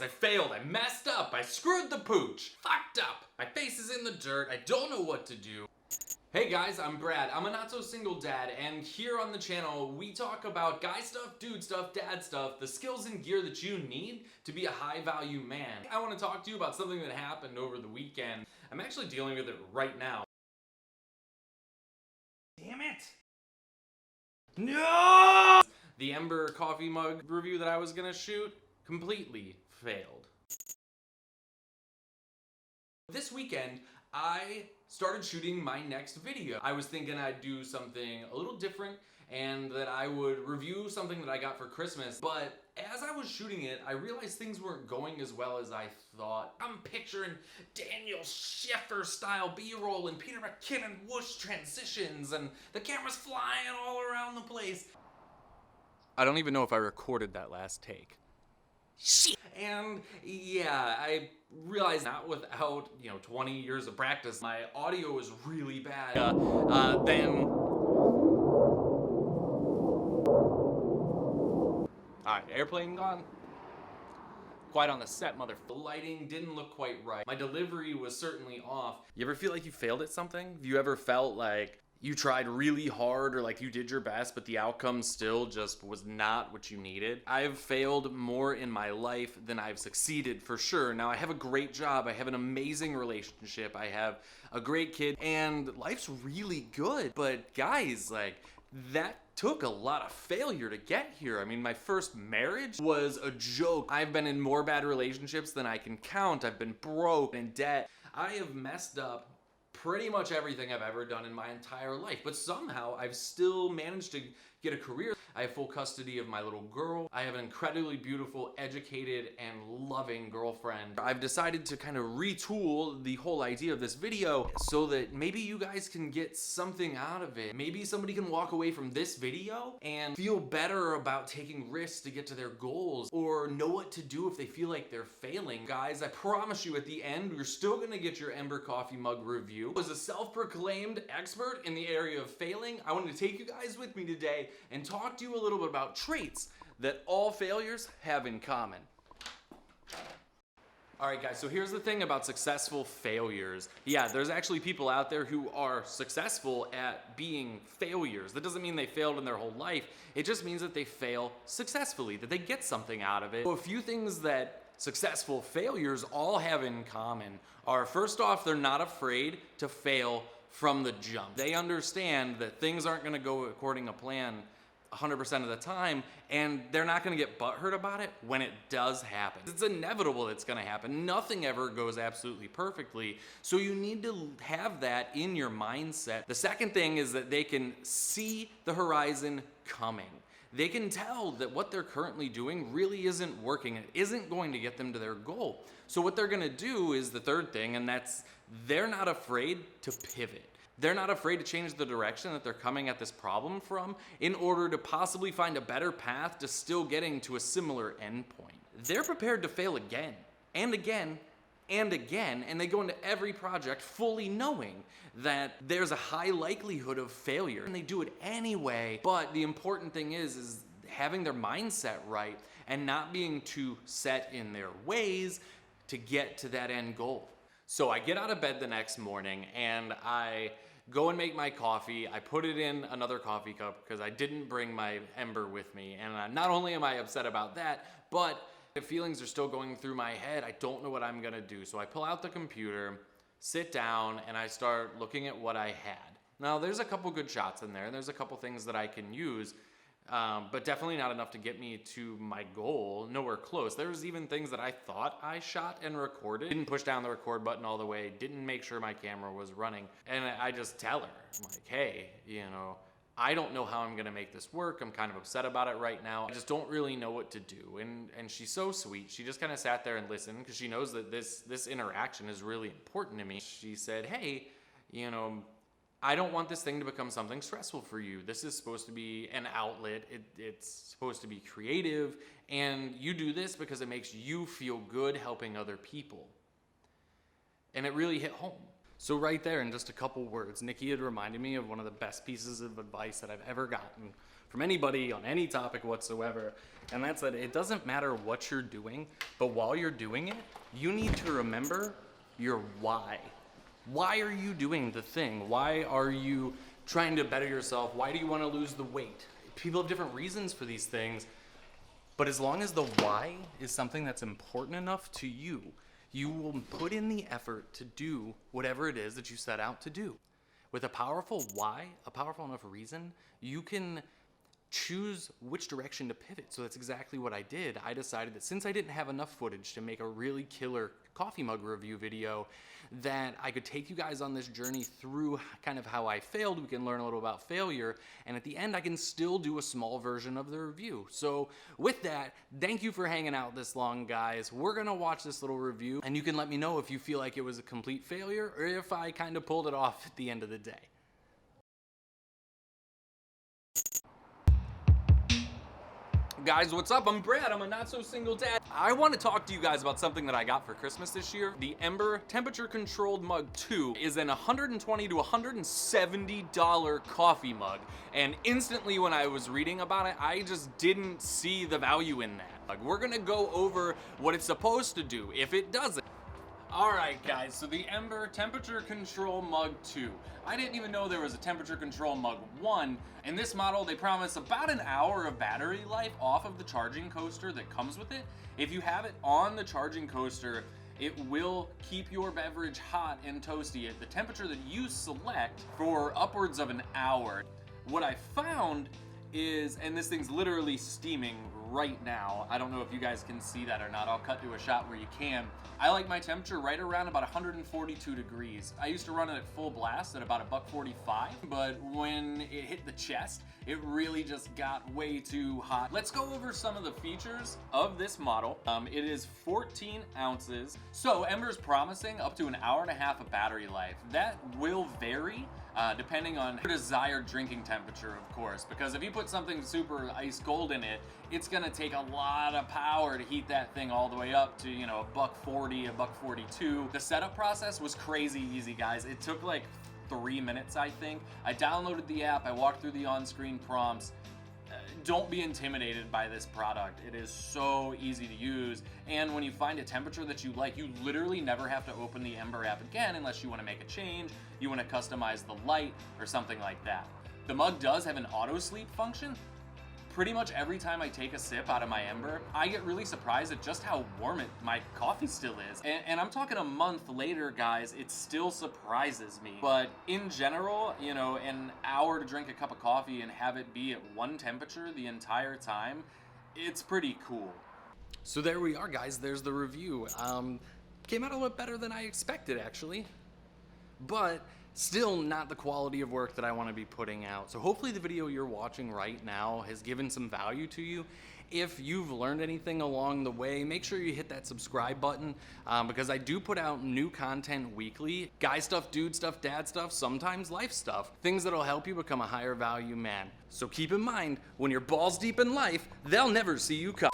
I failed, I messed up, I screwed the pooch, fucked up, my face is in the dirt, I don't know what to do. Hey guys, I'm Brad, I'm a not-so-single dad, and here on the channel, we talk about guy stuff, dude stuff, dad stuff, the skills and gear that you need to be a high-value man. I want to talk to you about something that happened over the weekend. I'm actually dealing with it right now. Damn it! No! The Ember Coffee Mug review that I was gonna shoot completely failed. This weekend, I started shooting my next video. I was thinking I'd do something a little different and that I would review something that I got for Christmas, but as I was shooting it, I realized things weren't going as well as I thought. I'm picturing Daniel Scheffer style B-roll and Peter McKinnon whoosh transitions and the camera's flying all around the place. I don't even know if I recorded that last take. Shit. And yeah, I realized not without, 20 years of practice, my audio is really bad. Then... Alright, airplane gone. Quiet on the set, mother. The lighting didn't look quite right. My delivery was certainly off. You ever feel like you failed at something? Have you ever felt like you tried really hard or like you did your best, but the outcome still just was not what you needed? I've failed more in my life than I've succeeded, for sure. Now, I have a great job. I have an amazing relationship. I have a great kid, and life's really good. But guys, that took a lot of failure to get here. I mean, my first marriage was a joke. I've been in more bad relationships than I can count. I've been broke, in debt. I have messed up pretty much everything I've ever done in my entire life, but somehow I've still managed to get a career. I have full custody of my little girl. I have an incredibly beautiful, educated, and loving girlfriend. I've decided to kind of retool the whole idea of this video so that maybe you guys can get something out of it. Maybe somebody can walk away from this video and feel better about taking risks to get to their goals, or know what to do if they feel like they're failing. Guys, I promise you at the end, you're still gonna get your Ember Coffee Mug review. As a self-proclaimed expert in the area of failing, I wanted to take you guys with me today and talk to you a little bit about traits that all failures have in common. Alright guys, so here's the thing about successful failures. Yeah, there's actually people out there who are successful at being failures. That doesn't mean they failed in their whole life. It just means that they fail successfully, that they get something out of it. So a few things that successful failures all have in common are, first off, they're not afraid to fail from the jump. They understand that things aren't going to go according to plan 100% of the time, and they're not going to get butthurt about it when it does happen. It's inevitable it's going to happen. Nothing ever goes absolutely perfectly, so you need to have that in your mindset. The second thing is that they can see the horizon coming. They can tell that what they're currently doing really isn't working. It isn't going to get them to their goal. So what they're going to do is the third thing, and that's they're not afraid to pivot. They're not afraid to change the direction that they're coming at this problem from in order to possibly find a better path to still getting to a similar endpoint. They're prepared to fail again and again and again, and they go into every project fully knowing that there's a high likelihood of failure, and they do it anyway. But the important thing is having their mindset right and not being too set in their ways to get to that end goal. So I get out of bed the next morning and I go and make my coffee. I put it in another coffee cup because I didn't bring my Ember with me. And not only am I upset about that, but the feelings are still going through my head. I don't know what I'm gonna do. So I pull out the computer, sit down, and I start looking at what I had. Now there's a couple good shots in there, and there's a couple things that I can use, but definitely not enough to get me to my goal, nowhere close. There was even things that I thought I shot and recorded, didn't push down the record button all the way, didn't make sure my camera was running, and I just tell her, I'm like, hey, I don't know how I'm gonna make this work. I'm kind of upset about it right now. I just don't really know what to do. And she's so sweet. She just kind of sat there and listened because she knows that this interaction is really important to me. She said, hey, I don't want this thing to become something stressful for you. This is supposed to be an outlet. It's supposed to be creative, and you do this because it makes you feel good helping other people. And it really hit home. So right there, in just a couple words, Nikki had reminded me of one of the best pieces of advice that I've ever gotten from anybody on any topic whatsoever, and that's that it doesn't matter what you're doing, but while you're doing it, you need to remember your why. Why are you doing the thing? Why are you trying to better yourself? Why do you want to lose the weight? People have different reasons for these things, but as long as the why is something that's important enough to you, you will put in the effort to do whatever it is that you set out to do. With a powerful why, a powerful enough reason, you can choose which direction to pivot. So that's exactly what I did. I decided that since I didn't have enough footage to make a really killer coffee mug review video, that I could take you guys on this journey through kind of how I failed. We can learn a little about failure, and at the end I can still do a small version of the review. So with that, thank you for hanging out this long, guys. We're gonna watch this little review, and you can let me know if you feel like it was a complete failure or if I kind of pulled it off at the end of the day. Guys, what's up? I'm Brad. I'm a not-so-single-dad. I want to talk to you guys about something that I got for Christmas this year. The Ember Temperature Controlled Mug 2 is an $120 to $170 coffee mug. And instantly when I was reading about it, I just didn't see the value in that. Like, we're gonna go over what it's supposed to do if it doesn't. Alright guys, so the Ember Temperature Control Mug 2. I didn't even know there was a Temperature Control Mug 1. In this model, they promise about an hour of battery life off of the charging coaster that comes with it. If you have it on the charging coaster, it will keep your beverage hot and toasty at the temperature that you select for upwards of an hour. What I found is, and this thing's literally steaming right now. I don't know if you guys can see that or not. I'll cut to a shot where you can. I like my temperature right around about 142 degrees. I used to run it at full blast at about $1.45, but when it hit the chest, it really just got way too hot. Let's go over some of the features of this model. It is 14 ounces. So Ember's promising up to an hour and a half of battery life. That will vary depending on your desired drinking temperature, of course, because if you put something super ice cold in it, it's gonna take a lot of power to heat that thing all the way up to, you know, $1.40, $1.42. The setup process was crazy easy, guys. It took like 3 minutes, I think. I downloaded the app, I walked through the on-screen prompts. Don't be intimidated by this product. It is so easy to use, and when you find a temperature that you like, you literally never have to open the Ember app again unless you want to make a change, you want to customize the light or something like that. The mug does have an auto sleep function. Pretty much every time I take a sip out of my Ember, I get really surprised at just how warm my coffee still is. And I'm talking a month later, guys, it still surprises me. But in general, you know, an hour to drink a cup of coffee and have it be at one temperature the entire time, it's pretty cool. So there we are, guys. There's the review. Came out a little better than I expected, actually. But still not the quality of work that I want to be putting out. So hopefully the video you're watching right now has given some value to you. If you've learned anything along the way, make sure you hit that subscribe button because I do put out new content weekly. Guy stuff, dude stuff, dad stuff, sometimes life stuff. Things that'll help you become a higher value man. So keep in mind, when you're balls deep in life, they'll never see you come.